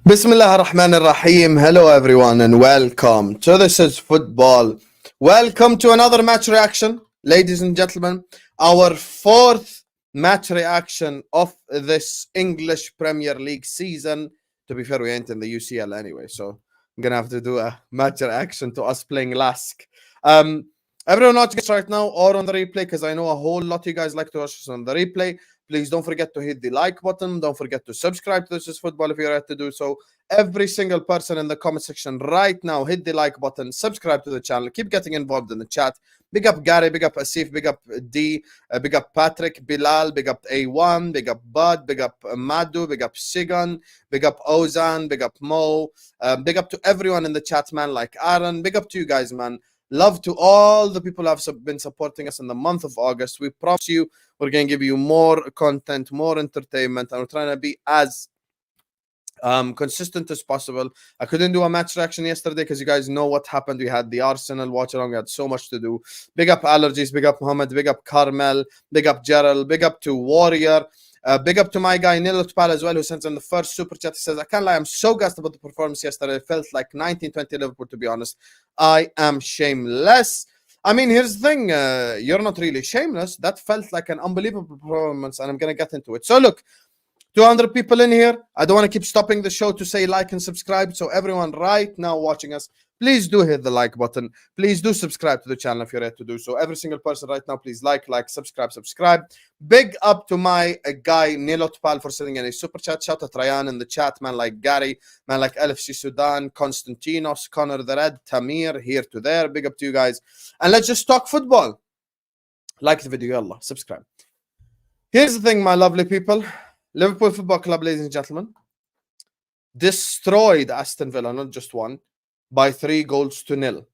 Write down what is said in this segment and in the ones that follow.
Bismillah ar-Rahman ar-Rahim. Hello everyone and welcome to This is Football. Welcome to another match reaction, ladies and gentlemen. Our fourth match reaction of this English Premier League season. To be fair, we ain't in the UCL anyway, so I'm gonna have to do a match reaction to us playing Lask. Everyone watching us right now or on the replay, because I know a whole lot of you guys like to watch us on the replay. Please don't forget to hit the like button. Don't forget to subscribe to This is Football if you're ready to do so. Every single person in the comment section right now, hit the like button, subscribe to the channel, keep getting involved in the chat. Big up Gary, big up Asif, big up D, big up Patrick, Bilal, big up A1, big up Bud, big up Madu, big up Sigan, big up Ozan, big up Mo, big up to everyone in the chat, man, like Aaron. Big up to you guys, man. Love to all the people who have been supporting us in the month of August. We promise you we're going to give you more content, more entertainment, and we're trying to be as consistent as possible. I couldn't do a match reaction yesterday because you guys know what happened. We had the Arsenal watch along. We had so much to do. Big up Allergies, big up Mohammed, big up Carmel, big up Gerald, big up to Warrior. Big up to my guy Nilotpal as well, who sends in the first super chat. He says, I can't lie, I'm so gassed about the performance yesterday. It felt like 1920 Liverpool, to be honest. I am shameless. I mean, here's the thing. You're not really shameless. That felt like an unbelievable performance, and I'm going to get into it. So look, 200 people in here. I don't want to keep stopping the show to say like and subscribe. So everyone right now watching us, please do hit the like button. Please do subscribe to the channel if you're ready to do so. Every single person right now, please like, subscribe. Big up to my guy Nilotpal for sending in a super chat. Shout out Ryan in the chat, man like Gary, man like LFC Sudan, Konstantinos, Connor the Red, Tamir, here to there. Big up to you guys. And let's just talk football. Like the video, yallah, subscribe. Here's the thing, my lovely people. Liverpool Football Club, ladies and gentlemen, destroyed Aston Villa, not just one, by 3-0.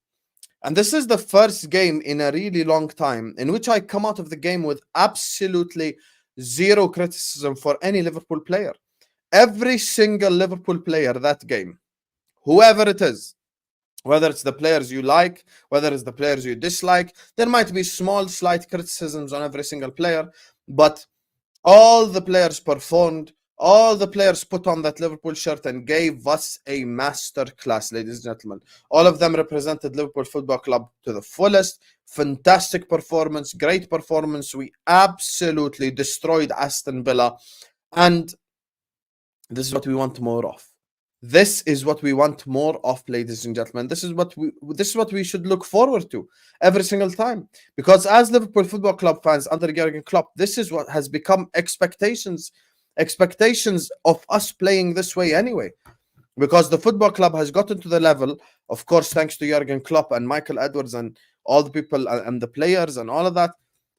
And this is the first game in a really long time in which I come out of the game with absolutely zero criticism for any Liverpool player. Every single Liverpool player that game, whoever it is, whether it's the players you like, whether it's the players you dislike, there might be small, slight criticisms on every single player, but all the players performed. All the players put on that Liverpool shirt and gave us a master class, ladies and gentlemen. All of them represented Liverpool Football Club to the fullest. Fantastic performance, great performance. We absolutely destroyed Aston Villa. And this is what we want more of. This is what we want more of, ladies and gentlemen. This is what we should look forward to every single time. Because as Liverpool Football Club fans under Jurgen Klopp, this is what has become expectations of us playing this way anyway. Because the football club has gotten to the level, of course, thanks to Jurgen Klopp and Michael Edwards and all the people and the players and all of that.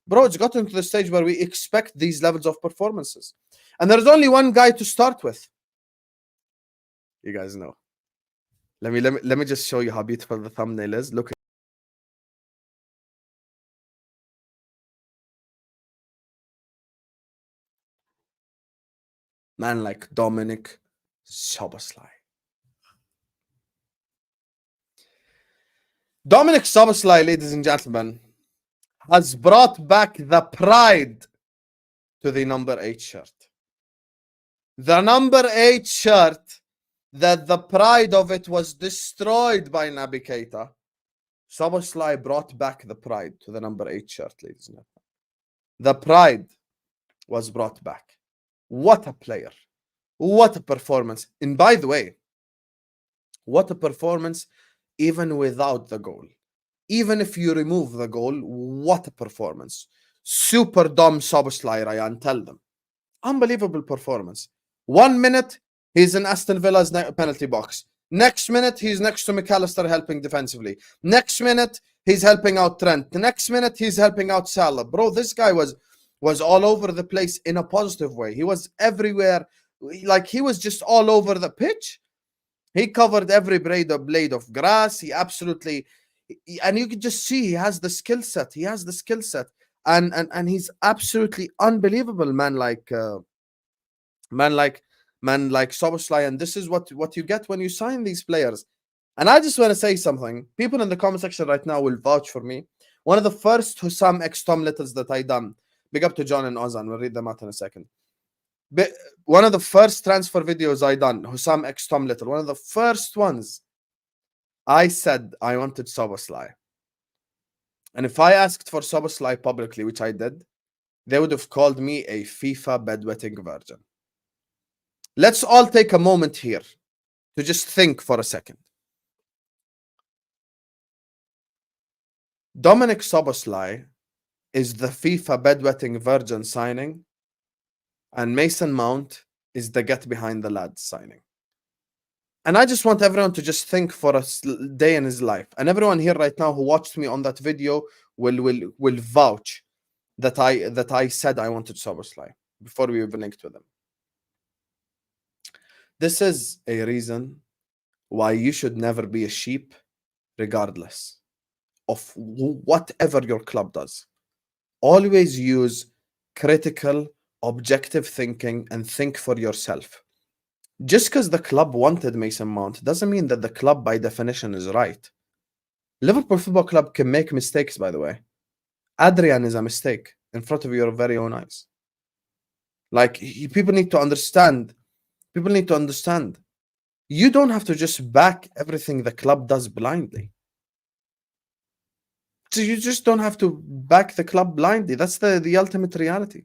Bro, it's gotten to the stage where we expect these levels of performances. And there's only one guy to start with. You guys know. Let me just show you how beautiful the thumbnail is. Look. Man like Dominik Szoboszlai. Dominik Szoboszlai, ladies and gentlemen, has brought back the pride to the number 8 shirt. The number 8 shirt, that the pride of it was destroyed by Naby Keita. Szoboszlai brought back the pride to the number 8 shirt, ladies and gentlemen. The pride was brought back. What a player. What a performance. And by the way, what a performance even without the goal. Even if you remove the goal, what a performance. Super Dom Szoboszlai, Ryan, tell them. Unbelievable performance. 1 minute, he's in Aston Villa's penalty box. Next minute, he's next to McAllister helping defensively. Next minute, he's helping out Trent. The next minute, he's helping out Salah. Bro, this guy was all over the place in a positive way. He was everywhere. Like, he was just all over the pitch. He covered every blade of grass. He absolutely... And you could just see he has the skill set. He has the skill set. And he's absolutely unbelievable, man like Szoboszlai. And this is what you get when you sign these players. And I just want to say something. People in the comment section right now will vouch for me. One of the first Hussam X Tom Littles that I done. Big up to John and Ozan. We'll read them out in a second. One of the first transfer videos I done, Hussam X Tom Little, one of the first ones, I said I wanted Szoboszlai. And if I asked for Szoboszlai publicly, which I did, they would have called me a FIFA bedwetting virgin. Let's all take a moment here to just think for a second. Dominik Szoboszlai is the FIFA bedwetting virgin signing, and Mason Mount is the get behind the lads signing. And I just want everyone to just think for a day in his life. And everyone here right now who watched me on that video will vouch that I said I wanted Szoboszlai before we even linked with him. This is a reason why you should never be a sheep, regardless of whatever your club does. Always use critical, objective thinking and think for yourself. Just because the club wanted Mason Mount doesn't mean that the club by definition is right. Liverpool Football Club can make mistakes, by the way. Adrian is a mistake in front of your very own eyes. Like, people need to understand. People need to understand. You don't have to just back everything the club does blindly. So you just don't have to back the club blindly. That's the ultimate reality.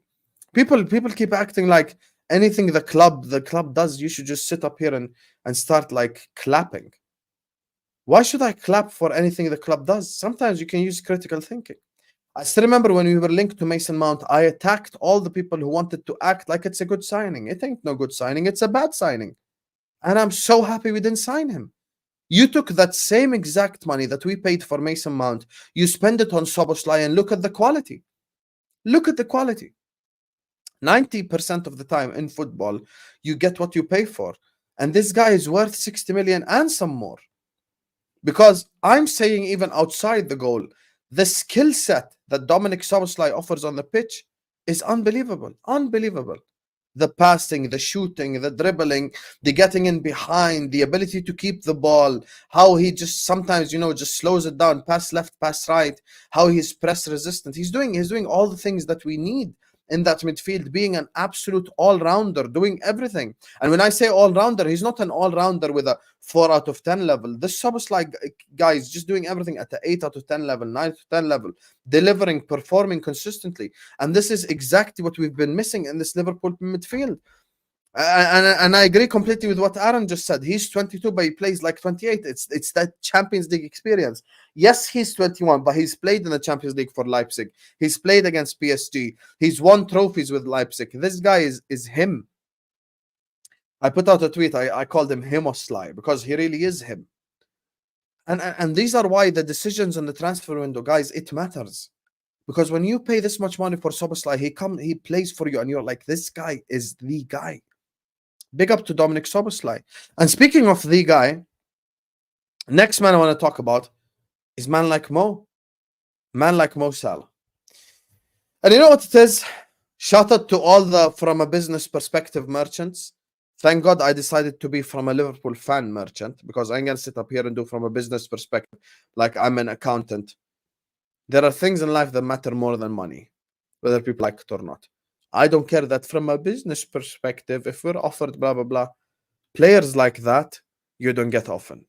People keep acting like anything the club does, you should just sit up here and start like clapping. Why should I clap for anything the club does? Sometimes you can use critical thinking. I still remember when we were linked to Mason Mount, I attacked all the people who wanted to act like it's a good signing. It ain't no good signing. It's a bad signing. And I'm so happy we didn't sign him. You took that same exact money that we paid for Mason Mount, you spend it on Szoboszlai, and look at the quality. Look at the quality. 90% of the time in football, you get what you pay for. And this guy is worth 60 million and some more. Because I'm saying even outside the goal, the skill set that Dominik Szoboszlai offers on the pitch is unbelievable. Unbelievable. The passing, the shooting, the dribbling, the getting in behind, the ability to keep the ball, how he just sometimes, just slows it down, pass left, pass right, how he's press resistant. He's doing all the things that we need in that midfield, being an absolute all-rounder, doing everything. And when I say all-rounder, he's not an all-rounder with a 4 out of 10 level. This Szoboszlai guy is just doing everything at the 8 out of 10 level, 9 out of 10 level, delivering, performing consistently. And this is exactly what we've been missing in this Liverpool midfield. And I agree completely with what Aaron just said. He's 22, but he plays like 28. It's that Champions League experience. Yes, he's 21, but he's played in the Champions League for Leipzig. He's played against PSG. He's won trophies with Leipzig. This guy is him. I put out a tweet. I called him Himoslai because he really is him. And these are why the decisions on the transfer window, guys, it matters. Because when you pay this much money for Szoboszlai, he plays for you, and you're like, this guy is the guy. Big up to Dominik Szoboszlai. And speaking of the guy, next man I want to talk about is man like Mo Salah. And you know what it is? Shout out to all the from a business perspective merchants. Thank God I decided to be from a Liverpool fan merchant, because I'm going to sit up here and do from a business perspective like I'm an accountant. There are things in life that matter more than money, whether people like it or not. I don't care that from a business perspective, if we're offered blah, blah, blah, players like that, you don't get often.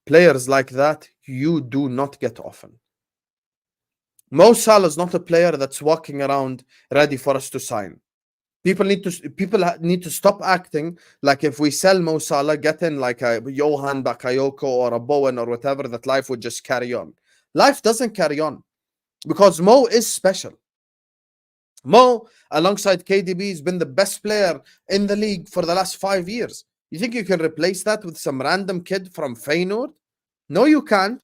Players like that, you do not get often. Mo Salah is not a player that's walking around ready for us to sign. People need to stop acting like if we sell Mo Salah, get in like a Johan Bakayoko or a Bowen or whatever, that life would just carry on. Life doesn't carry on, because Mo is special. Mo, alongside KDB, has been the best player in the league for the last 5 years. You think you can replace that with some random kid from Feyenoord? No, you can't.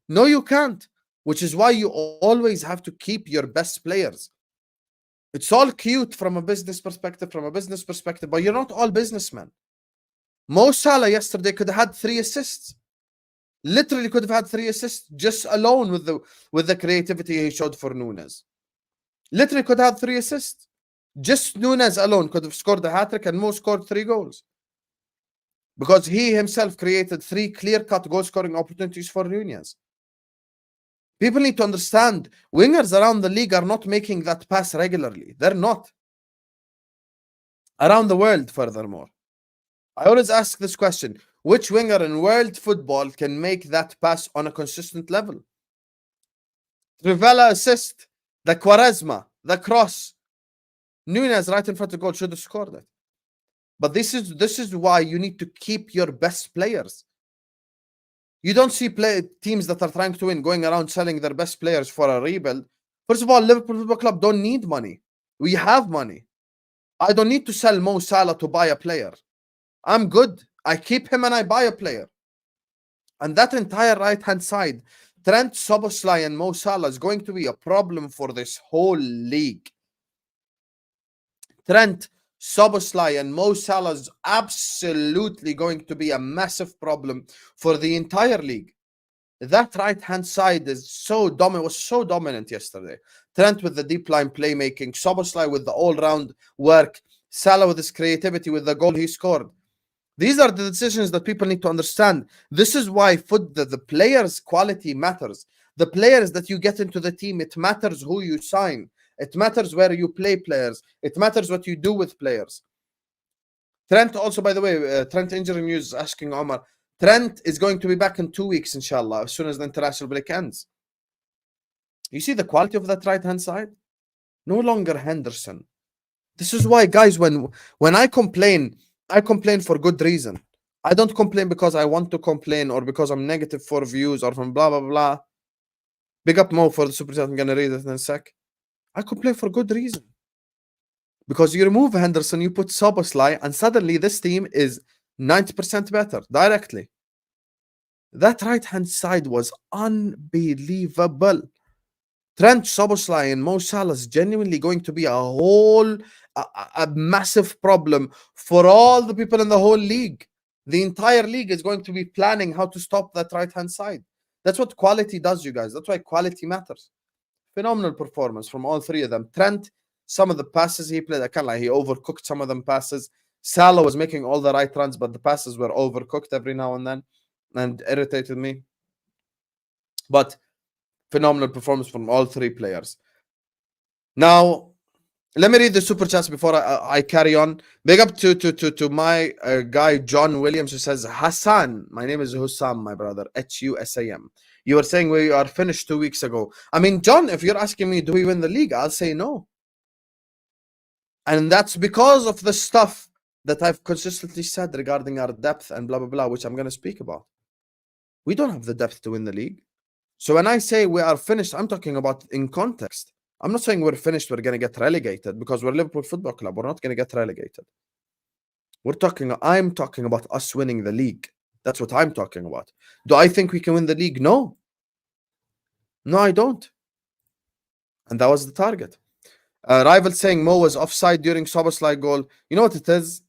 No, you can't. Which is why you always have to keep your best players. It's all cute from a business perspective, but you're not all businessmen. Mo Salah yesterday could have had 3 assists. Literally could have had 3 assists just alone with the creativity he showed for Nunez. Literally could have 3 assists. Just Nunez alone could have scored a hat-trick, and Mo scored 3 goals. Because he himself created 3 clear-cut goal-scoring opportunities for Nunez. People need to understand, wingers around the league are not making that pass regularly. They're not. around the world, furthermore. I always ask this question. Which winger in world football can make that pass on a consistent level? Trivela assist, the Quaresma, the cross. Nunez right in front of goal should have scored it. But this is why you need to keep your best players. You don't see teams that are trying to win going around selling their best players for a rebuild. First of all, Liverpool Football Club don't need money. We have money. I don't need to sell Mo Salah to buy a player. I'm good. I keep him and I buy a player. And that entire right-hand side, Trent, SZOBOSZLAI and Mo Salah is going to be a problem for this whole league. Trent, SZOBOSZLAI and Mo Salah is absolutely going to be a massive problem for the entire league. That right-hand side is so dominant, was so dominant yesterday. Trent with the deep line playmaking, SZOBOSZLAI with the all-round work, Salah with his creativity with the goal he scored. These are the decisions that people need to understand. This is why the players' quality matters. The players that you get into the team, it matters who you sign. It matters where you play players. It matters what you do with players. Trent also, by the way, Trent injury news asking Omar. Trent is going to be back in 2 weeks, inshallah, as soon as the international break ends. You see the quality of that right-hand side? No longer Henderson. This is why, guys, when I complain for good reason. I don't complain because I want to complain or because I'm negative for views or from blah, blah, blah. Big up Mo for the super chat. I'm going to read it in a sec. I complain for good reason. Because you remove Henderson, you put SZOBOSZLAI, and suddenly this team is 90% better directly. That right-hand side was unbelievable. Trent, SZOBOSZLAI and Mo Salah is genuinely going to be a massive problem for all the people in the whole league. The entire league is going to be planning how to stop that right-hand side. That's what quality does, you guys. That's why quality matters. Phenomenal performance from all three of them. Trent, some of the passes he played, I can't lie, he overcooked some of them passes. Salah was making all the right runs, but the passes were overcooked every now and then and irritated me. But phenomenal performance from all three players. Now, let me read the super chats before I carry on. Big up to my guy John Williams, who says, Hassan, my name is Hussam, my brother, Hussam. You were saying we are finished 2 weeks ago. I mean, John, if you're asking me, do we win the league? I'll say no. And that's because of the stuff that I've consistently said regarding our depth and blah, blah, blah, which I'm going to speak about. We don't have the depth to win the league. So when I say we are finished, I'm talking about in context. I'm not saying we're finished, we're going to get relegated, because we're Liverpool Football Club. We're not going to get relegated. I'm talking about us winning the league. That's what I'm talking about. Do I think we can win the league? No. No, I don't. And that was the target. Rival saying Mo was offside during SZOBOSZLAI goal. You know what it is?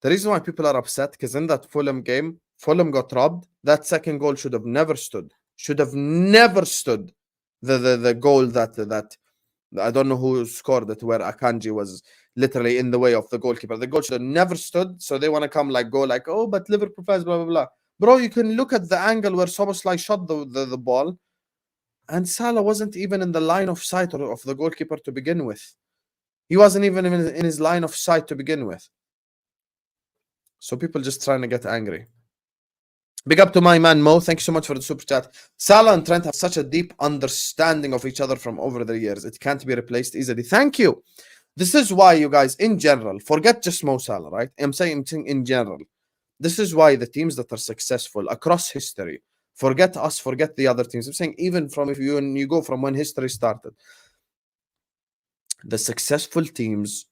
The reason why people are upset, because in that Fulham game, Fulham got robbed. That second goal should have never stood. Should have never stood. The goal that I don't know who scored it, where Akanji was literally in the way of the goalkeeper. The goal should have never stood. So they want to come go like, oh, but Liverpool fans, blah, blah, blah. Bro, you can look at the angle where SZOBOSZLAI shot the ball, and Salah wasn't even in the line of sight of the goalkeeper to begin with. He wasn't even in his line of sight to begin with. So people just trying to get angry. Big up to my man Mo. Thank you so much for the super chat. Salah and Trent have such a deep understanding of each other from over the years. It can't be replaced easily. Thank you. This is why, you guys, in general, forget just Mo Salah, right? I'm saying in general. This is why the teams that are successful across history, forget us, forget the other teams. I'm saying even from if you go from when history started, the successful teams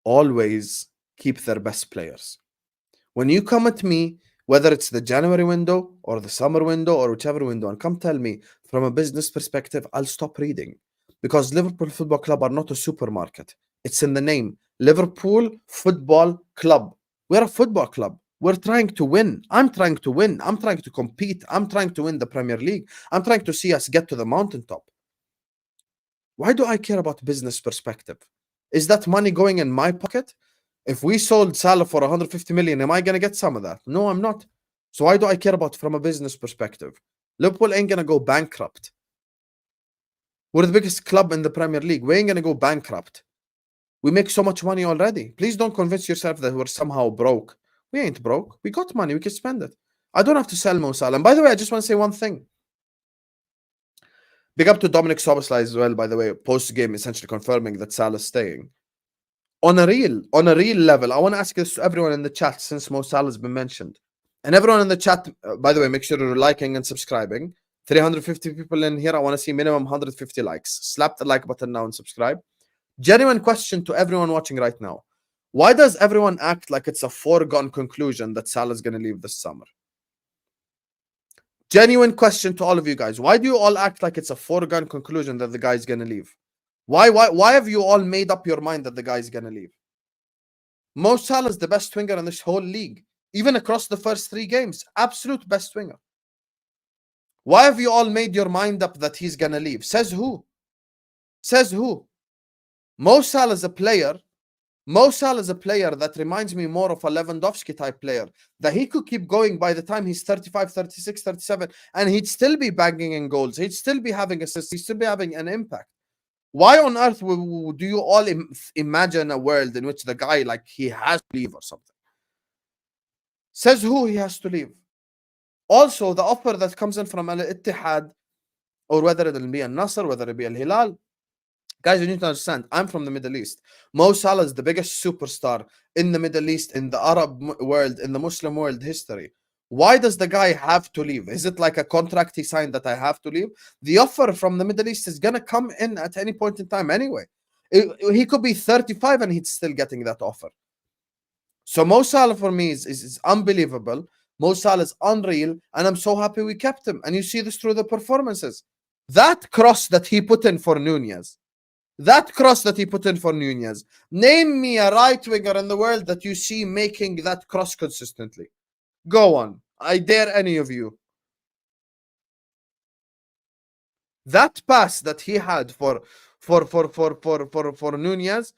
always keep their best players. When you come at me, whether it's the January window or the summer window or whichever window, and come tell me from a business perspective, I'll stop reading. Because Liverpool Football Club are not a supermarket. It's in the name. Liverpool Football Club. We're a football club. We're trying to win. I'm trying to win. I'm trying to compete. I'm trying to win the Premier League. I'm trying to see us get to the mountaintop. Why do I care about business perspective? Is that money going in my pocket? If we sold Salah for 150 million, am I going to get some of that? No, I'm not. So why do I care about from a business perspective? Liverpool ain't going to go bankrupt. We're the biggest club in the Premier League. We ain't going to go bankrupt. We make so much money already. Please don't convince yourself that we're somehow broke. We ain't broke. We got money. We can spend it. I don't have to sell Mo Salah. And by the way, I just want to say one thing. Big up to Dominik Szoboszlai as well, by the way, post-game essentially confirming that Salah's staying. On a real level, I want to ask this to everyone in the chat since Mo Salah's been mentioned. And everyone in the chat, by the way, make sure you're liking and subscribing. 350 people in here. I want to see minimum 150 likes. Slap the like button now and subscribe. Genuine question to everyone watching right now. Why does everyone act like it's a foregone conclusion that Salah's going to leave this summer? Genuine question to all of you guys. Why do you all act like it's a foregone conclusion that the guy's going to leave? Why have you all made up your mind that the guy's going to leave? Mo Salah is the best winger in this whole league. Even across the first 3 games. Absolute best winger. Why have you all made your mind up that he's going to leave? Says who? Says who? Mo Salah is a player. Mo Salah is a player that reminds me more of a Lewandowski type player. That he could keep going by the time he's 35, 36, 37. And he'd still be banging in goals. He'd still be having assists. He'd still be having an impact. Why on earth do you all imagine a world in which the guy, like, he has to leave or something? Says who he has to leave? Also, the offer that comes in from Al-Ittihad, or whether it'll be Al-Nasr, whether it be Al-Hilal, guys, you need to understand, I'm from the Middle East. Mo Salah is the biggest superstar in the Middle East, in the Arab world, in the Muslim world history. Why does the guy have to leave? Is it like a contract he signed that I have to leave? The offer from the Middle East is going to come in at any point in time anyway. He could be 35 and he's still getting that offer. So Mo Salah for me is unbelievable. Mo Salah is unreal, and I'm so happy we kept him. And you see this through the performances. That cross that he put in for Nunez. Name me a right winger in the world that you see making that cross consistently. Go on. I dare any of you. That pass that he had for Nunez,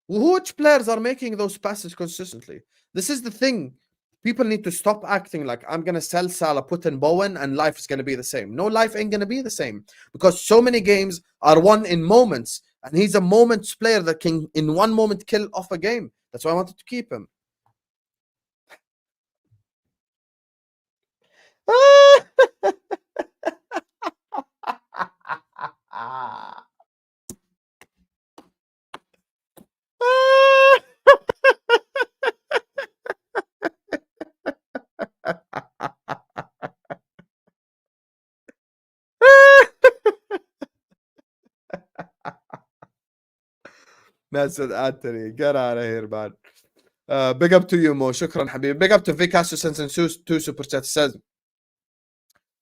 which players are making those passes consistently? This is the thing. People need to stop acting like I'm going to sell Salah, put in Bowen, and life is going to be the same. No, life ain't going to be the same. Because so many games are won in moments. And he's a moments player that can, in one moment, kill off a game. That's why I wanted to keep him. Mason Anthony, get out of here, man. Big up to you, Mo. Shukran, Habib. Big up to Vikas who sends in 2 super chats. Says,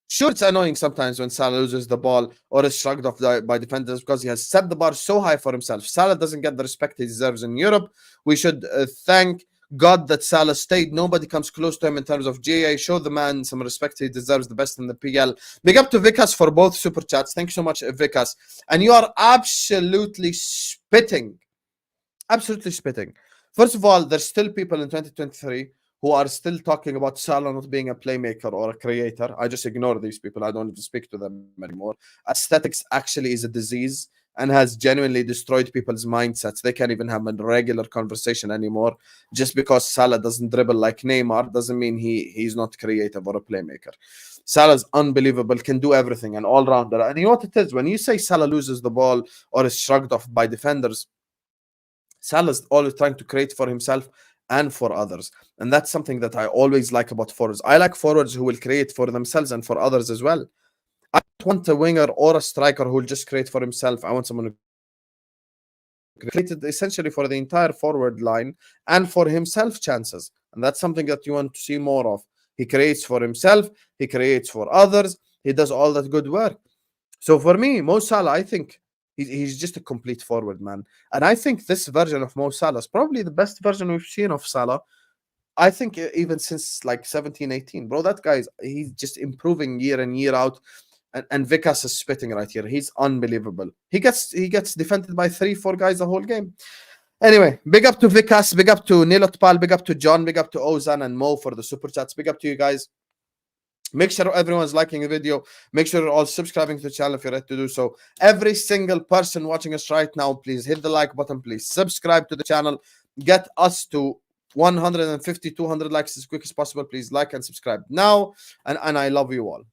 sure, it's annoying sometimes when Salah loses the ball or is shrugged off by defenders because he has set the bar so high for himself. Salah doesn't get the respect he deserves in Europe. We should thank God that Salah stayed. Nobody comes close to him in terms of GA. Show the man some respect. He deserves the best in the PL. Big up to Vikas for both super chats. Thank you so much, Vikas. And you are absolutely spitting. Absolutely spitting. First of all, there's still people in 2023 who are still talking about Salah not being a playmaker or a creator. I just ignore these people. I don't even speak to them anymore. Aesthetics actually is a disease and has genuinely destroyed people's mindsets. They can't even have a regular conversation anymore. Just because Salah doesn't dribble like Neymar doesn't mean he's not creative or a playmaker. Salah's unbelievable, can do everything, an all-rounder. And you know what it is? When you say Salah loses the ball or is shrugged off by defenders, Salah's always trying to create for himself and for others. And that's something that I always like about forwards. I like forwards who will create for themselves and for others as well. I don't want a winger or a striker who will just create for himself. I want someone who created essentially for the entire forward line and for himself chances. And that's something that you want to see more of. He creates for himself. He creates for others. He does all that good work. So for me, Mo Salah, I think he's just a complete forward, man. And I think this version of Mo Salah is probably the best version we've seen of Salah. I think even since like 17, 18. Bro, that guy's he's just improving year in, year out. And Vikas is spitting right here. He's unbelievable. He gets defended by 3-4 guys the whole game. Anyway, big up to Vikas, big up to Nilotpal, big up to John, big up to Ozan and Mo for the super chats. Big up to you guys. Make sure everyone's liking the video. Make sure you're all subscribing to the channel if you're ready to do so. Every single person watching us right now, please hit the like button. Please subscribe to the channel. Get us to 150, 200 likes as quick as possible. Please like and subscribe now. And I love you all.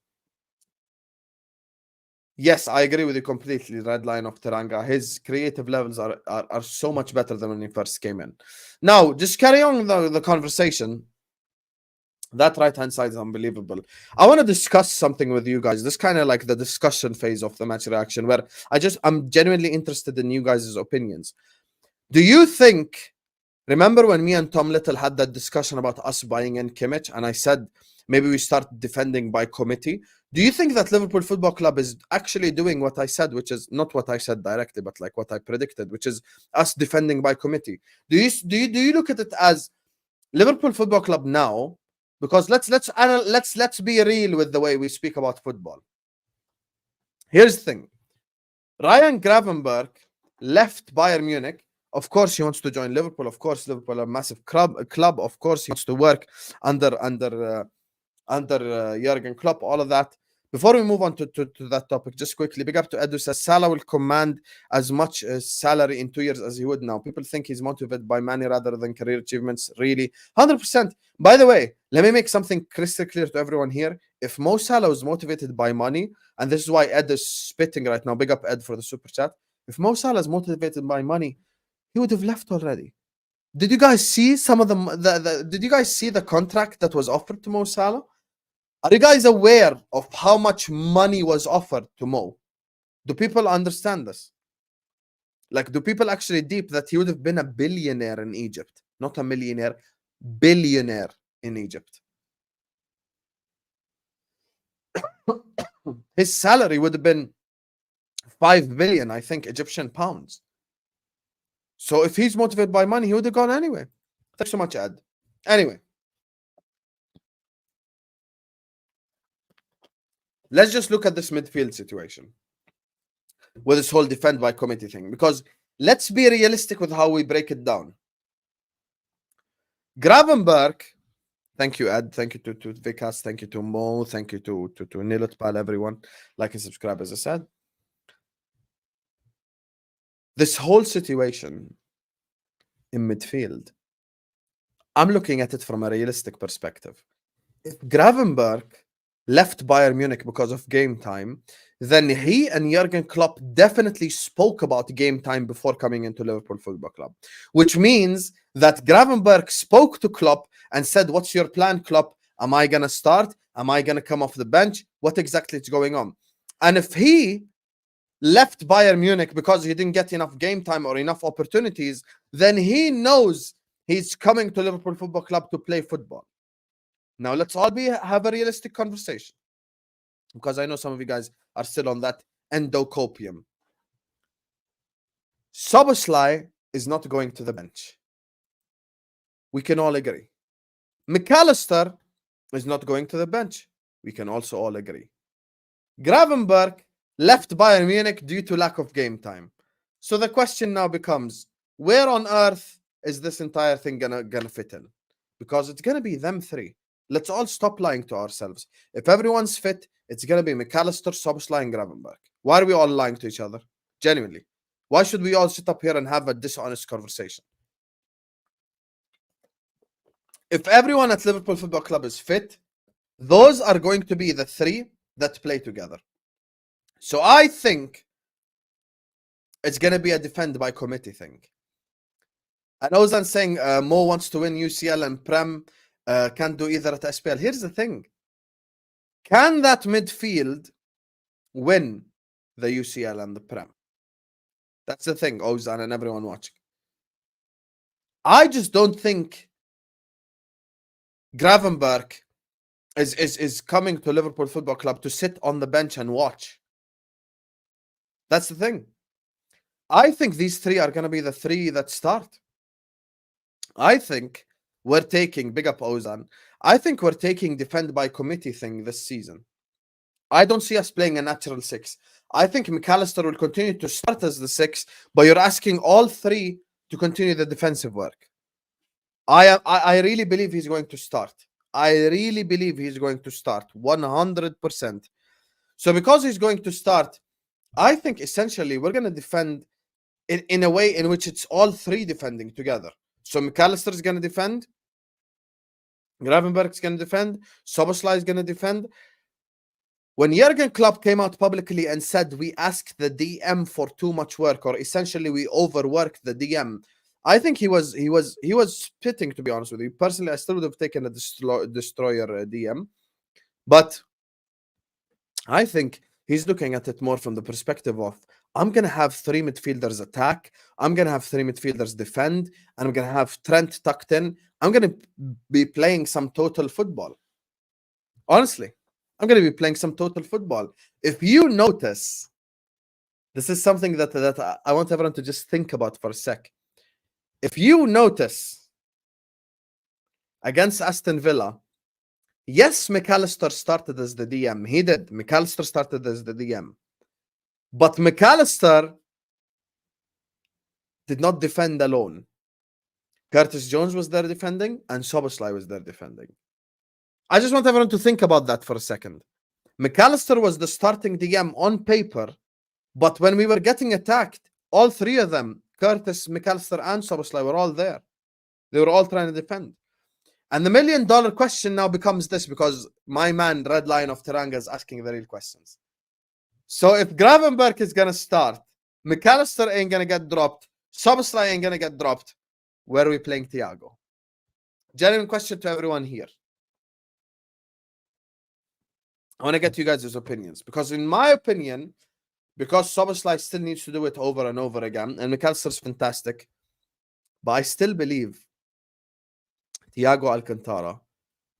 Yes, I agree with you completely, Red Lion of Teranga. His creative levels are so much better than when he first came in. Now, just carry on the conversation. That right-hand side is unbelievable. I want to discuss something with you guys. This kind of like the discussion phase of the match reaction, where I'm genuinely interested in you guys' opinions. Do you think, remember when me and Tom Little had that discussion about us buying in Kimmich, and I said maybe we start defending by committee? Do you think that Liverpool Football Club is actually doing what I said, which is not what I said directly, but like what I predicted, which is us defending by committee? Do you look at it as Liverpool Football Club now? Because let's be real with the way we speak about football. Here's the thing: Ryan Gravenberch left Bayern Munich. Of course, he wants to join Liverpool. Of course, Liverpool are a massive club. Of course, he wants to work under Jurgen Klopp. All of that. Before we move on to that topic, just quickly, big up to Edu says Salah will command as much salary in 2 years as he would now. People think he's motivated by money rather than career achievements. Really, 100%. By the way, let me make something crystal clear to everyone here. If Mo Salah was motivated by money, and this is why Ed is spitting right now, big up Ed for the super chat. If Mo Salah is motivated by money, he would have left already. Did you guys see some of did you guys see the contract that was offered to Mo Salah? Are you guys aware of how much money was offered to Mo? Do people understand this? Like, do people actually deep that he would have been a billionaire in Egypt? Not a millionaire, billionaire in Egypt. His salary would have been 5 billion, I think, Egyptian pounds. So if he's motivated by money, he would have gone anyway. Thanks so much, Ed. Anyway. Let's just look at this midfield situation with this whole defend by committee thing, because let's be realistic with how we break it down. Gravenberch, thank you, Ed. Thank you to Vikas. Thank you to Mo. Thank you to Nilot Pal, everyone. Like and subscribe, as I said. This whole situation in midfield, I'm looking at it from a realistic perspective. If Gravenberch left Bayern Munich because of game time, then he and Jurgen Klopp definitely spoke about game time before coming into Liverpool Football Club, which means that Gravenberch spoke to Klopp and said, what's your plan, Klopp? Am I going to start? Am I going to come off the bench? What exactly is going on? And if he left Bayern Munich because he didn't get enough game time or enough opportunities, then he knows he's coming to Liverpool Football Club to play football. Now, let's all have a realistic conversation, because I know some of you guys are still on that endocopium. Szoboszlai is not going to the bench. We can all agree. McAllister is not going to the bench. We can also all agree. Gravenberch left Bayern Munich due to lack of game time. So the question now becomes, where on earth is this entire thing gonna fit in? Because it's gonna be them three. Let's all stop lying to ourselves. If everyone's fit, it's going to be McAllister, Szoboszlai, and Gravenberch. Why are we all lying to each other? Genuinely. Why should we all sit up here and have a dishonest conversation? If everyone at Liverpool Football Club is fit, those are going to be the three that play together. So I think it's going to be a defend by committee thing. And Ozan saying Mo wants to win UCL and Prem. Can't do either at SPL. Here's the thing. Can that midfield win the UCL and the Prem? That's the thing, Ozan and everyone watching. I just don't think Gravenberch is coming to Liverpool Football Club to sit on the bench and watch. That's the thing. I think these three are going to be the three that start. I think we're taking, big up Ozan, I think we're taking defend by committee thing this season. I don't see us playing a natural six. I think McAllister will continue to start as the six, but you're asking all three to continue the defensive work. I really believe he's going to start. I really believe he's going to start 100%. So because he's going to start, I think essentially we're going to defend in a way in which it's all three defending together. So McAllister is going to defend, Gravenberg is going to defend, Szoboszlai is going to defend. When Jurgen Klopp came out publicly and said we asked the DM for too much work, or essentially we overworked the DM, I think he was spitting, to be honest with you. Personally, I still would have taken a destroyer DM, but I think he's looking at it more from the perspective of, I'm going to have three midfielders attack, I'm going to have three midfielders defend, and I'm going to have Trent tucked in. I'm going to be playing some total football. Honestly, I'm going to be playing some total football. If you notice, this is something that I want everyone to just think about for a sec. If you notice, against Aston Villa, yes, McAllister started as the DM. He did. McAllister started as the DM. But McAllister did not defend alone. Curtis Jones was there defending, and Szoboszlai was there defending. I just want everyone to think about that for a second. McAllister was the starting DM on paper, but when we were getting attacked, all three of them, Curtis, McAllister, and Szoboszlai, were all there. They were all trying to defend. And the $1 million question now becomes this, because my man, Red Lion of Teranga, is asking the real questions. So if Gravenberg is going to start, McAllister ain't going to get dropped, Szoboszlai ain't going to get dropped, where are we playing Thiago? Genuine question to everyone here. I want to get you guys' opinions, because in my opinion, because Szoboszlai still needs to do it over and over again, and McAllister's fantastic, but I still believe Thiago Alcantara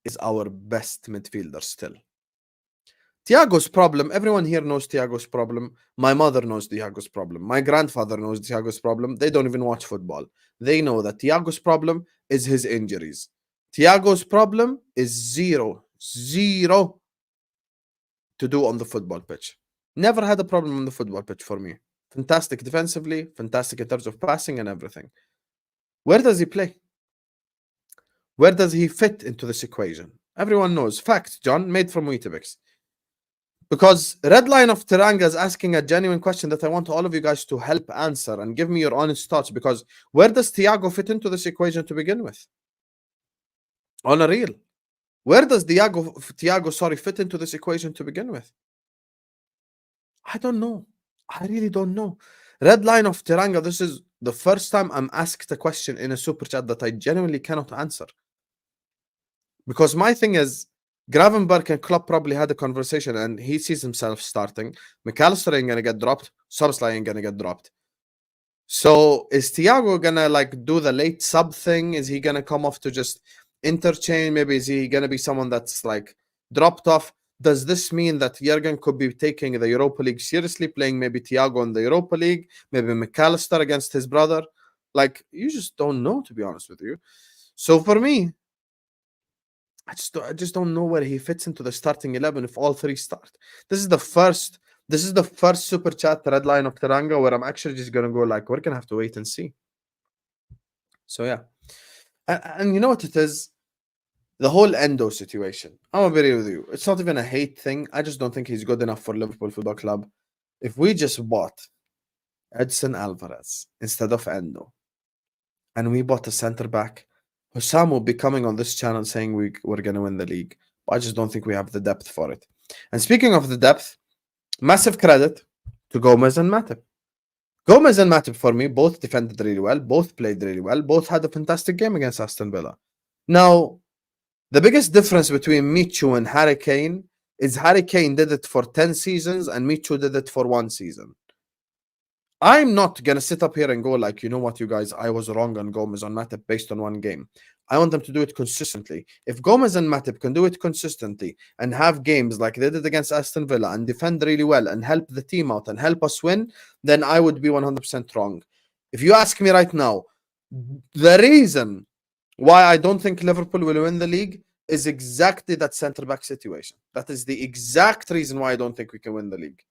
is our best midfielder still. Thiago's problem, everyone here knows Thiago's problem. My mother knows Thiago's problem. My grandfather knows Thiago's problem. They don't even watch football. They know that Thiago's problem is his injuries. Thiago's problem is zero to do on the football pitch. Never had a problem on the football pitch for me. Fantastic defensively, fantastic in terms of passing and everything. Where does he play? Where does he fit into this equation? Everyone knows. Facts, John, made from Weetabix. Because Red Line of Teranga is asking a genuine question that I want all of you guys to help answer and give me your honest thoughts. Because where does Thiago fit into this equation to begin with? On a real. Where does Thiago fit into this equation to begin with? I don't know. I really don't know. Red Line of Teranga, this is the first time I'm asked a question in a super chat that I genuinely cannot answer. Because my thing is, Gravenberg and Klopp probably had a conversation and he sees himself starting. McAllister ain't going to get dropped. Szoboszlai ain't going to get dropped. So is Thiago going to do the late sub thing? Is he going to come off to just interchange? Maybe is he going to be someone that's dropped off? Does this mean that Jurgen could be taking the Europa League seriously, playing maybe Thiago in the Europa League, maybe McAllister against his brother? You just don't know, to be honest with you. So for me, I just don't know where he fits into the starting 11 if all three start. This is the first super chat Red Line of Teranga where I'm actually just gonna go we're gonna have to wait and see. So yeah, and you know what it is? The whole Endo situation. I'm gonna be real with you. It's not even a hate thing. I just don't think he's good enough for Liverpool Football Club. If we just bought Edson Alvarez instead of Endo, and we bought a centre back, Hussam will be coming on this channel saying we're going to win the league. But I just don't think we have the depth for it. And speaking of the depth, massive credit to Gomez and Matip. Gomez and Matip, for me, both defended really well. Both played really well. Both had a fantastic game against Aston Villa. Now, the biggest difference between Michu and Harry Kane is Harry Kane did it for 10 seasons and Michu did it for 1 season. I'm not going to sit up here and go you know what, you guys, I was wrong on Gomez on Matip based on 1 game. I want them to do it consistently. If Gomez and Matip can do it consistently and have games like they did against Aston Villa and defend really well and help the team out and help us win, then I would be 100% wrong. If you ask me right now, the reason why I don't think Liverpool will win the league is exactly that centre-back situation. That is the exact reason why I don't think we can win the league.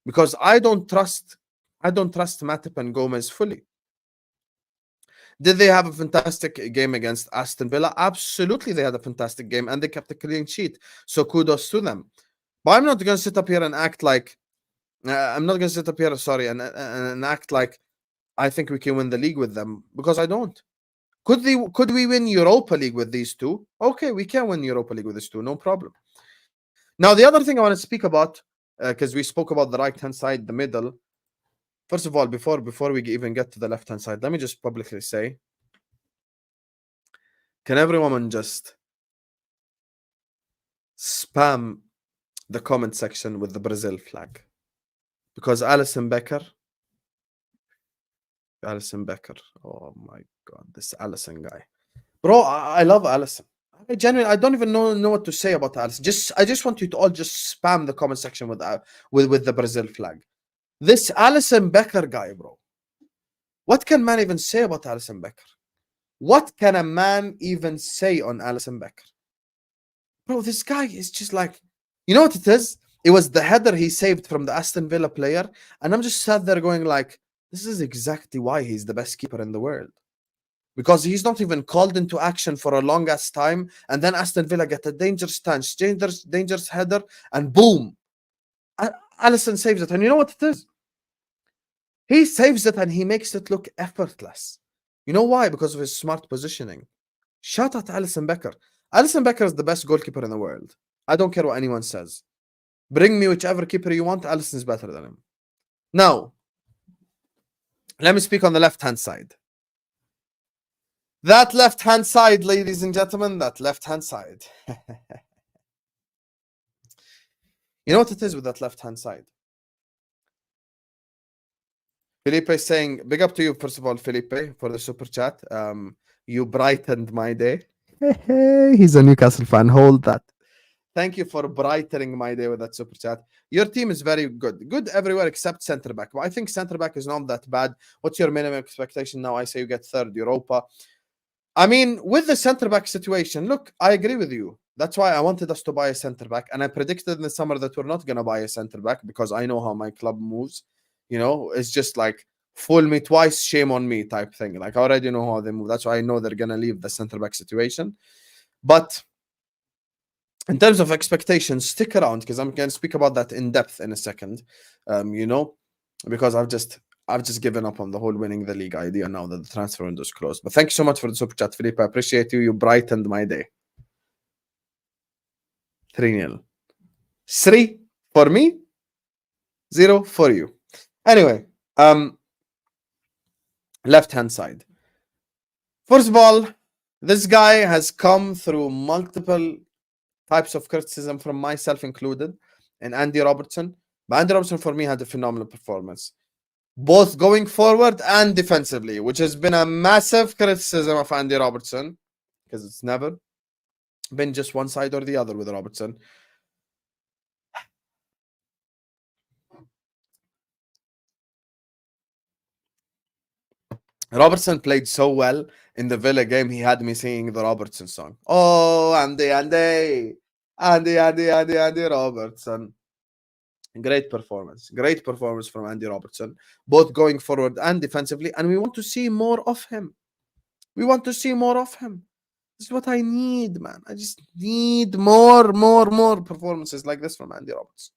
Because I don't trust Matip and Gomez fully. Did they have a fantastic game against Aston Villa? Absolutely, they had a fantastic game and they kept a clean sheet. So kudos to them. But I'm not going to sit up here and act like I'm not going to sit up here, sorry, and act like I think we can win the league with them, because I don't. Could we win Europa League with these two? Okay, we can win Europa League with these two, no problem. Now, the other thing I want to speak about, because we spoke about the right-hand side, the middle. First of all, before we even get to the left-hand side, let me just publicly say, can everyone just spam the comment section with the Brazil flag? Because Alisson Becker, oh my God, this Alisson guy. Bro, I love Alisson. I genuinely, I don't even know what to say about Alisson. I just want you to all just spam the comment section with the Brazil flag. This Alisson Becker guy, bro. What can man even say about Alisson Becker? What can a man even say on Alisson Becker? Bro, this guy is just like, you know what it is? It was the header he saved from the Aston Villa player. And I'm just sat there going like, this is exactly why he's the best keeper in the world. Because he's not even called into action for a long ass time. And then Aston Villa get a dangerous stance, dangerous header, and boom. Alisson saves it. And you know what it is? He saves it and he makes it look effortless. You know why? Because of his smart positioning. Shout out to Alisson Becker. Alisson Becker is the best goalkeeper in the world. I don't care what anyone says. Bring me whichever keeper you want. Alisson's better than him. Now, let me speak on the left-hand side. That left-hand side, ladies and gentlemen, that left-hand side. You know what it is with that left-hand side? Felipe is saying, big up to you, first of all, Felipe, for the super chat. You brightened my day. He's a Newcastle fan. Hold that. Thank you for brightening my day with that super chat. Your team is very good. Good everywhere except centre back. But I think centre back is not that bad. What's your minimum expectation now? I say you get third Europa. I mean, with the centre back situation, look, I agree with you. That's why I wanted us to buy a centre back. And I predicted in the summer that we're not going to buy a centre back because I know how my club moves. You know, it's just like, fool me twice, shame on me type thing. Like, I already know how they move. That's why I know they're going to leave the centre back situation. But in terms of expectations, stick around because I'm going to speak about that in depth in a second. You know, because I've just given up on the whole winning the league idea now that the transfer window is closed. But thank you so much for the super chat, Philippe. I appreciate you. You brightened my day. 3-0. 3 for me, 0 for you. Anyway, left-hand side. First of all, this guy has come through multiple types of criticism from myself included and Andy Robertson. But Andy Robertson, for me, had a phenomenal performance, both going forward and defensively, which has been a massive criticism of Andy Robertson because it's never been just one side or the other with Robertson. Robertson played so well in the Villa game, he had me singing the Robertson song. Oh, Andy Robertson. Great performance from Andy Robertson, both going forward and defensively. And we want to see more of him. This is what I need, man. I just need more performances like this from Andy Robertson.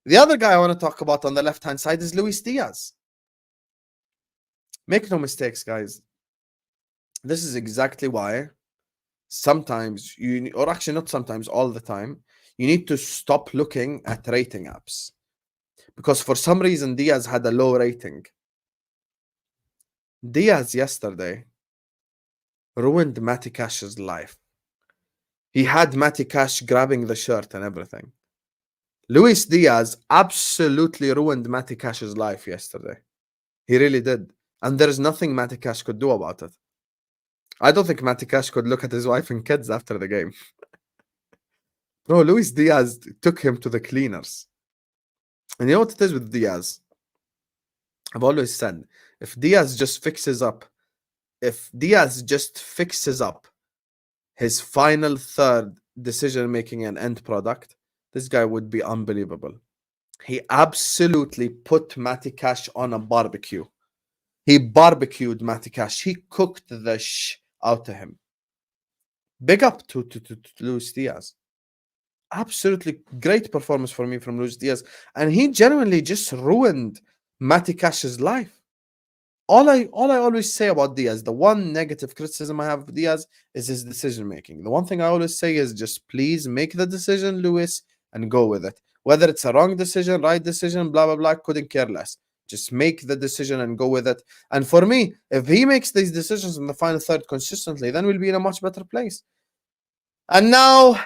The other guy I want to talk about on the left-hand side is Luis Diaz. Make no mistakes, guys. This is exactly why sometimes or actually not sometimes, all the time, you need to stop looking at rating apps. Because for some reason, Diaz had a low rating. Diaz yesterday ruined Matty Cash's life. He had Matty Cash grabbing the shirt and everything. Luis Diaz absolutely ruined Matty Cash's life yesterday. He really did. And there is nothing Matty Cash could do about it. I don't think Matty Cash could look at his wife and kids after the game. Bro, Luis Diaz took him to the cleaners. And you know what it is with Diaz? I've always said, if Diaz just fixes up his final third decision-making and end product, this guy would be unbelievable. He absolutely put Matty Cash on a barbecue. He barbecued Matty Cash. He cooked the out of him. Big up to Luis Diaz. Absolutely great performance for me from Luis Diaz. And he genuinely just ruined Matty Cash's life. All I always say about Diaz, the one negative criticism I have of Diaz is his decision making. The one thing I always say is just please make the decision, Luis, and go with it. Whether it's a wrong decision, right decision, blah, blah, blah, couldn't care less. Just make the decision and go with it. And for me, if he makes these decisions in the final third consistently, then we'll be in a much better place. And now,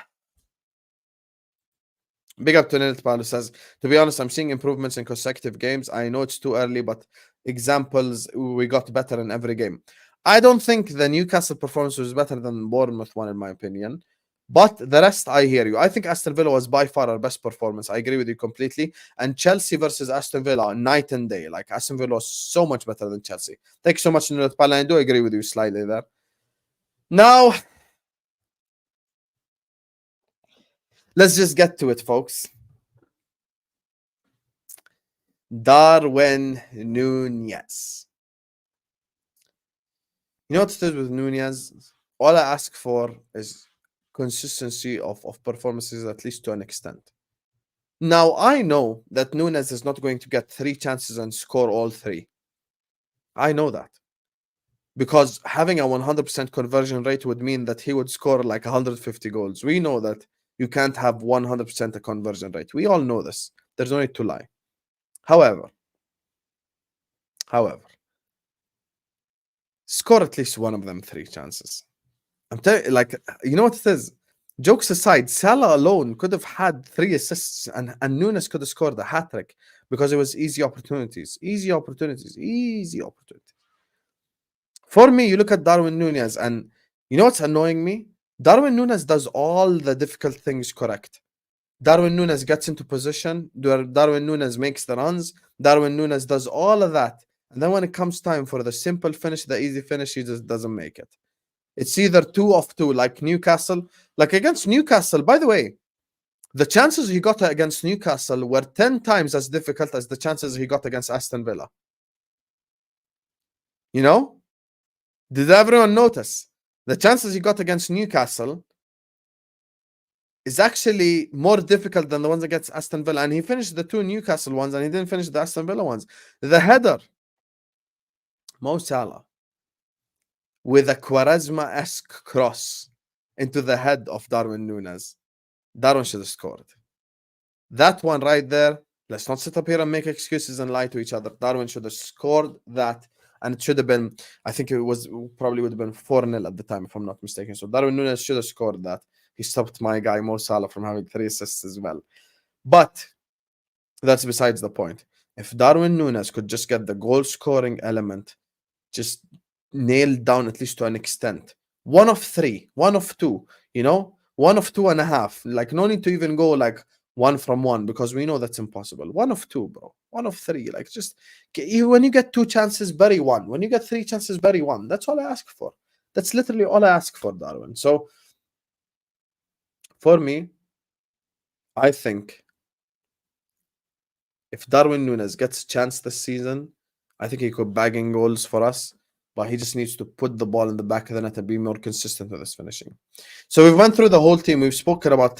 big up to Nilit Paulo says, to be honest, I'm seeing improvements in consecutive games. I know it's too early, but examples, we got better in every game. I don't think the Newcastle performance was better than the Bournemouth one, in my opinion. But the rest, I hear you. I think Aston Villa was by far our best performance. I agree with you completely. And Chelsea versus Aston Villa, night and day. Like, Aston Villa was so much better than Chelsea. Thank you so much, Nilit Paulo. I do agree with you slightly there. Now, let's just get to it, folks. Darwin Nunez. You know what it is with Nunez? All I ask for is consistency of performances, at least to an extent. Now, I know that Nunez is not going to get 3 chances and score all 3. I know that. Because having a 100% conversion rate would mean that he would score like 150 goals. We know that you can't have 100% a conversion rate. We all know this. There's no need to lie. However, score at least one of them 3 chances. I'm telling you, like, you know what it is? Jokes aside, Salah alone could have had 3 assists and Nunez could have scored a hat-trick because it was easy opportunities. Easy opportunities. For me, you look at Darwin Nunez and you know what's annoying me? Darwin Nunez does all the difficult things correct. Darwin Nunez gets into position. Darwin Nunez makes the runs. Darwin Nunez does all of that. And then when it comes time for the simple finish, the easy finish, he just doesn't make it. It's either 2 off 2, like Newcastle. Like against Newcastle, by the way, the chances he got against Newcastle were 10 times as difficult as the chances he got against Aston Villa. You know? Did everyone notice? The chances he got against Newcastle is actually more difficult than the ones against Aston Villa. And he finished the 2 Newcastle ones and he didn't finish the Aston Villa ones. The header, Mo Salah, with a Quaresma-esque cross into the head of Darwin Nunez. Darwin should have scored. That one right there, let's not sit up here and make excuses and lie to each other. Darwin should have scored that. And it should have been, I think it was probably would have been 4-0 at the time, if I'm not mistaken. So Darwin Nunez should have scored that. He stopped my guy Mo Salah from having 3 assists as well. But that's besides the point. If Darwin Nunez could just get the goal scoring element just nailed down at least to an extent, 1 of 3, 1 of 2, you know, 1 of 2.5. Like, no need to even go like 1 from 1 because we know that's impossible. 1 of 2, bro. 1 of 3. Like, just when you get 2 chances, bury 1. When you get 3 chances, bury 1. That's all I ask for. That's literally all I ask for, Darwin. So for me, I think if Darwin Nunez gets a chance this season, I think he could bag in goals for us, but he just needs to put the ball in the back of the net and be more consistent with his finishing. So we went through the whole team. We've spoken about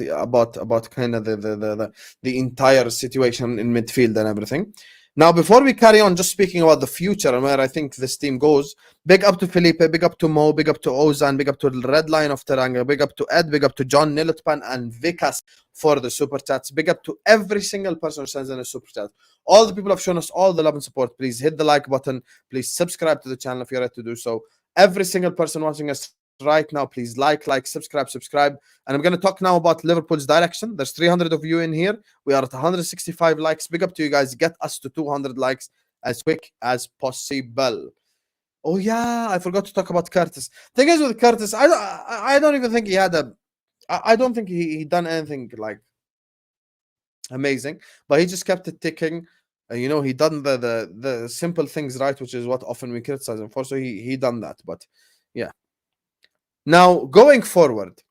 kind of the entire situation in midfield and everything. Now, before we carry on, just speaking about the future and where I think this team goes, big up to Felipe, big up to Mo, big up to Ozan, big up to the Red Lion of Teranga, big up to Ed, big up to John Nilutpan and Vikas for the super chats. Big up to every single person who sends in a super chat. All the people have shown us all the love and support. Please hit the like button. Please subscribe to the channel if you're ready to do so. Every single person watching us right now, please like, subscribe. And I'm going to talk now about Liverpool's direction. There's 300 of you in here. We are at 165 likes. Big up to you guys. Get us to 200 likes as quick as possible. Oh yeah, I forgot to talk about Curtis. Thing is with Curtis, I don't even think he had I don't think he done anything like amazing, but he just kept it ticking. You know, he done the simple things right, which is what often we criticize him for. So he done that. But yeah. Now, going forward,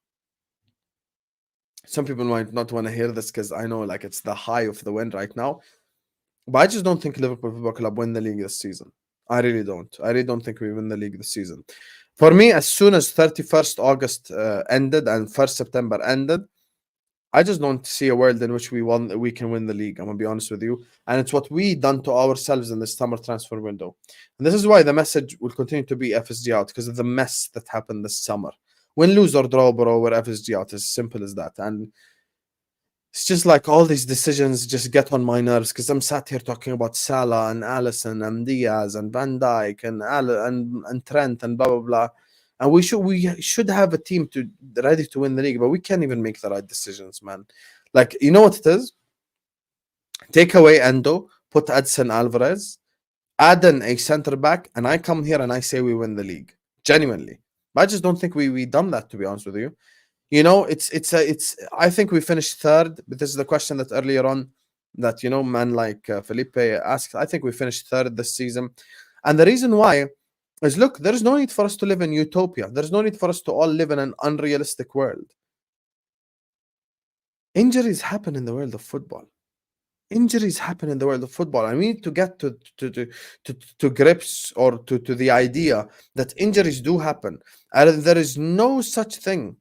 some people might not want to hear this because I know like it's the high of the win right now. But I just don't think Liverpool Football Club win the league this season. I really don't. I really don't think we win the league this season. For me, as soon as 31st August ended and 1st September ended, I just don't see a world in which we can win the league. I'm gonna be honest with you, and it's what we done to ourselves in this summer transfer window, and this is why the message will continue to be FSG out, because of the mess that happened this summer. Win, lose or draw, bro, we're FSG out. As simple as that. And it's just like all these decisions just get on my nerves, because I'm sat here talking about Salah and Alisson and Diaz and Van Dijk and Trent and blah blah blah. And we should have a team ready to win the league, but we can't even make the right decisions, man. Like, you know what it is? Take away Endo, put Edson Alvarez, add in a center back, and I come here and I say we win the league. Genuinely. I just don't think we done that, to be honest with you. You know, I think we finished third, but this is the question that earlier on that, you know, man like Felipe asked. I think we finished third this season. And the reason why is, look, there's no need for us to live in utopia. There's no need for us to all live in an unrealistic world. Injuries happen in the world of football. Injuries happen in the world of football, and we need to get to grips or to the idea that injuries do happen, and there is no such thing,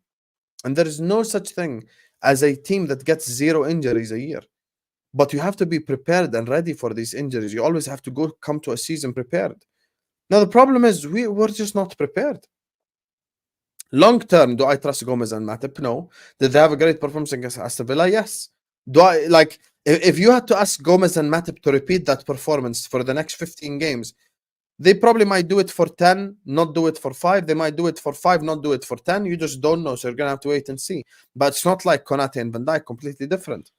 as a team that gets 0 injuries a year. But you have to be prepared and ready for these injuries. You always have to come to a season prepared. Now, the problem is we're just not prepared. Long term, do I trust Gomez and Matip? No. Did they have a great performance against Aston Villa? Yes. Do I, like, if you had to ask Gomez and Matip to repeat that performance for the next 15 games, they probably might do it for 10, not do it for 5. They might do it for 5, not do it for 10. You just don't know, so you're going to have to wait and see. But it's not like Konate and Van Dijk, completely different.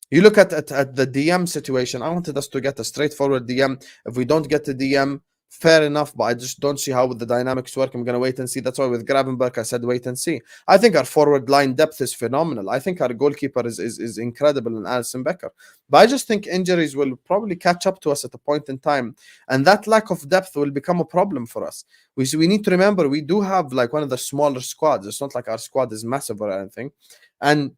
You look at the DM situation. I wanted us to get a straightforward DM. If we don't get the DM, fair enough, but I just don't see how the dynamics work. I'm going to wait and see. That's why with Gravenberg, I said wait and see. I think our forward line depth is phenomenal. I think our goalkeeper is incredible in Alisson Becker. But I just think injuries will probably catch up to us at a point in time. And that lack of depth will become a problem for us. We need to remember we do have like one of the smaller squads. It's not like our squad is massive or anything. And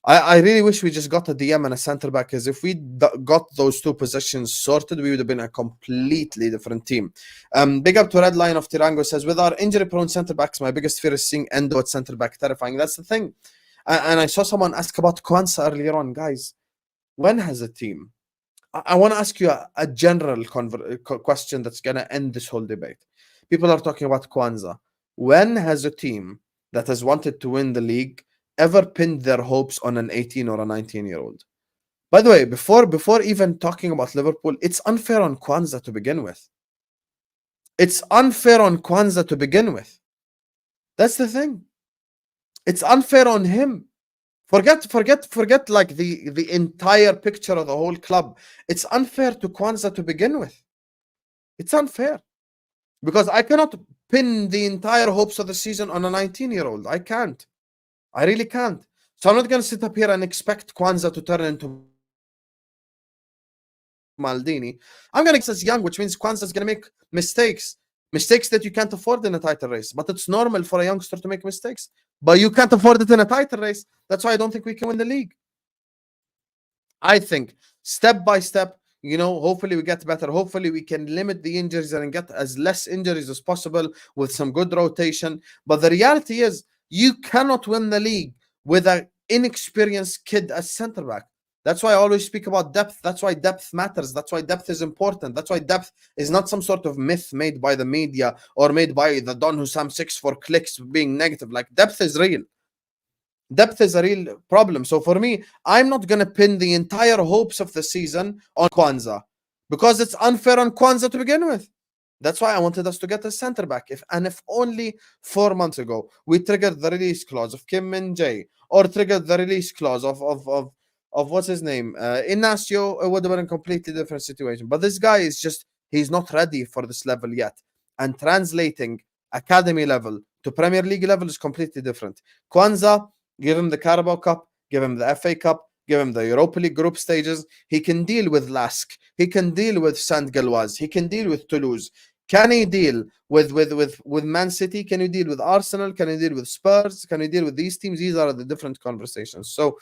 I really wish we just got a DM and a center back, because if we got those 2 positions sorted, we would have been a completely different team. Big up to Red Lion of Tirango says, with our injury-prone center backs, my biggest fear is seeing Endo at center back. Terrifying. That's the thing. And I saw someone ask about Kwanzaa earlier on. Guys, when has a team... I want to ask you a general question that's going to end this whole debate. People are talking about Kwanzaa. When has a team that has wanted to win the league ever pinned their hopes on an 18 or a 19-year-old? By the way, before even talking about Liverpool, it's unfair on Kwanzaa to begin with. It's unfair on Kwanzaa to begin with. That's the thing. It's unfair on him. Forget like the entire picture of the whole club. It's unfair to Kwanzaa to begin with. It's unfair. Because I cannot pin the entire hopes of the season on a 19-year-old. I can't. I really can't. So I'm not going to sit up here and expect Kwanzaa to turn into Maldini. I'm going to as young, which means Kwanzaa is going to make mistakes that you can't afford in a title race. But it's normal for a youngster to make mistakes. But you can't afford it in a title race. That's why I don't think we can win the league. I think step by step, you know, hopefully we get better. Hopefully we can limit the injuries and get as less injuries as possible with some good rotation. But the reality is, you cannot win the league with an inexperienced kid as center back. That's why I always speak about depth. That's why depth matters. That's why depth is important. That's why depth is not some sort of myth made by the media or made by the Don Hussam 6 for clicks being negative. Like, depth is real. Depth is a real problem. So for me, I'm not going to pin the entire hopes of the season on Kwanzaa, because it's unfair on Kwanzaa to begin with. That's why I wanted us to get a center back. If only 4 months ago we triggered the release clause of Kim Min-jae, or triggered the release clause of what's his name, Inacio, it would have been a completely different situation. But this guy is just, he's not ready for this level yet. And translating academy level to Premier League level is completely different. Kwanzaa, give him the Carabao Cup, give him the FA Cup, give him the Europa League group stages. He can deal with Lask. He can deal with Saint Galoise. He can deal with Toulouse. Can he deal with Man City? Can he deal with Arsenal? Can he deal with Spurs? Can he deal with these teams? These are the different conversations. So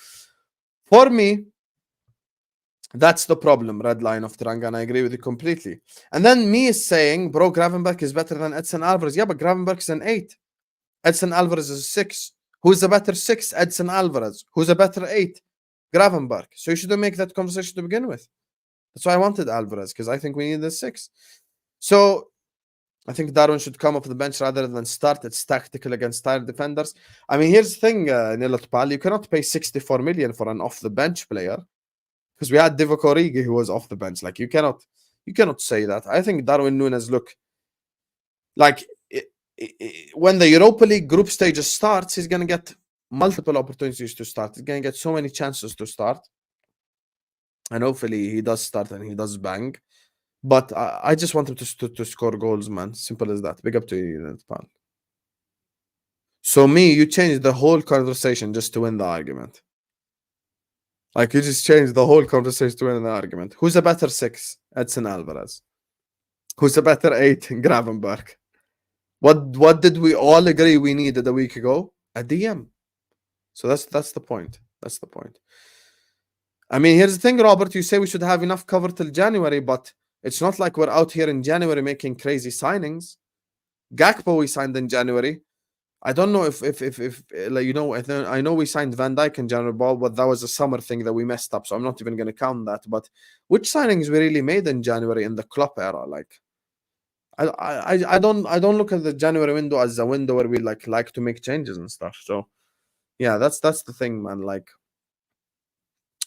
for me, That's the problem, red line of Tiranga, and I agree with you completely. And then me is saying, bro, Gravenberch is better than Edson Alvarez. Yeah, but Gravenberch is an 8. Edson Alvarez is a 6. Who's a better 6? Edson Alvarez. Who's a better 8? Gravenberch. So you shouldn't make that conversation to begin with. That's why I wanted Alvarez, because I think we need a 6. So I think Darwin should come off the bench rather than start. It's tactical against tired defenders. I mean, here's the thing, Nilot Pal, you cannot pay 64 million for an off-the-bench player, because we had Divock Origi who was off the bench. Like, you cannot say that. I think Darwin Nunez, look, like, when the Europa League group stages starts, he's going to get multiple opportunities to start. He's going to get so many chances to start. And hopefully he does start and he does bang. But I just want him to score goals, man. Simple as that. Big up to you, Pan. So you changed the whole conversation just to win the argument. Like, you just changed the whole conversation to win the argument. Who's a better 6? Edson Alvarez. Who's a better 8? Gravenberch. What did we all agree we needed a week ago? A DM. So that's the point. That's the point. I mean, here's the thing, Robert. You say we should have enough cover till January, but it's not like we're out here in January making crazy signings. Gakpo we signed in January. I don't know if like, you know, I know we signed Van Dijk in January, but that was a summer thing that we messed up, so I'm not even going to count that. But which signings we really made in January in the Klopp era? Like, I don't look at the January window as a window where we like to make changes and stuff. So yeah, that's the thing, man. Like,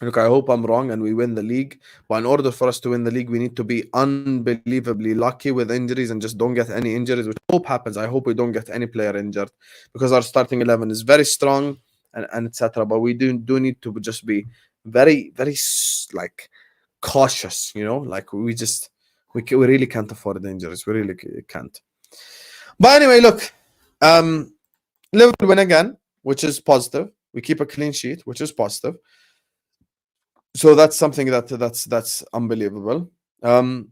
look, I hope I'm wrong and we win the league. But in order for us to win the league, we need to be unbelievably lucky with injuries and just don't get any injuries, which I hope happens. I hope we don't get any player injured, because our starting 11 is very strong and etc. But we do need to just be very, very like cautious, you know. Like, we really can't afford the injuries. We really can't. But anyway, look, Liverpool win again, which is positive. We keep a clean sheet, which is positive. So that's something that's unbelievable. Mo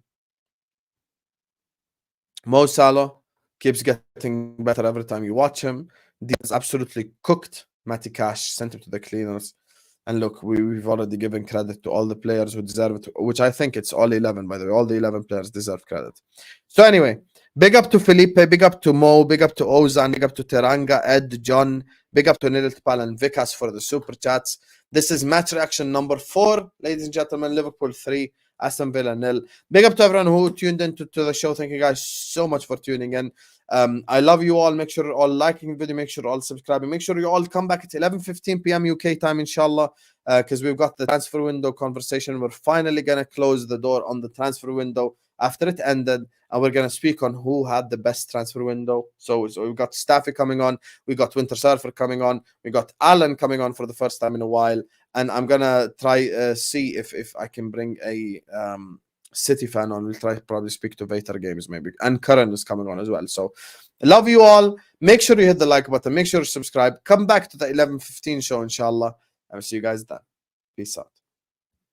Salah keeps getting better every time you watch him. Diaz absolutely cooked Matty Cash, sent him to the cleaners. And look, we've already given credit to all the players who deserve it, which I think it's all 11, by the way. All the 11 players deserve credit. So anyway, big up to Felipe, big up to Mo, big up to Ozan, big up to Teranga, Ed, John, big up to Niltpal and Vikas for the super chats. This is match reaction number 4, ladies and gentlemen. Liverpool 3, Aston Villa 0. Big up to everyone who tuned into the show. Thank you guys so much for tuning in. I love you all. Make sure you're all liking the video. Make sure you're all subscribing. Make sure you all come back at 11:15 p.m. UK time, inshallah, because we've got the transfer window conversation. We're finally going to close the door on the transfer window after it ended, and we're going to speak on who had the best transfer window. So we've got Staffy coming on. We got Winter Surfer coming on. We got Alan coming on for the first time in a while. And I'm going to try see if I can bring a City fan on. We'll try probably speak to Vater Games maybe. And Karan is coming on as well. So I love you all. Make sure you hit the like button. Make sure you subscribe. Come back to the 11:15 show, inshallah. I will see you guys then. Peace out.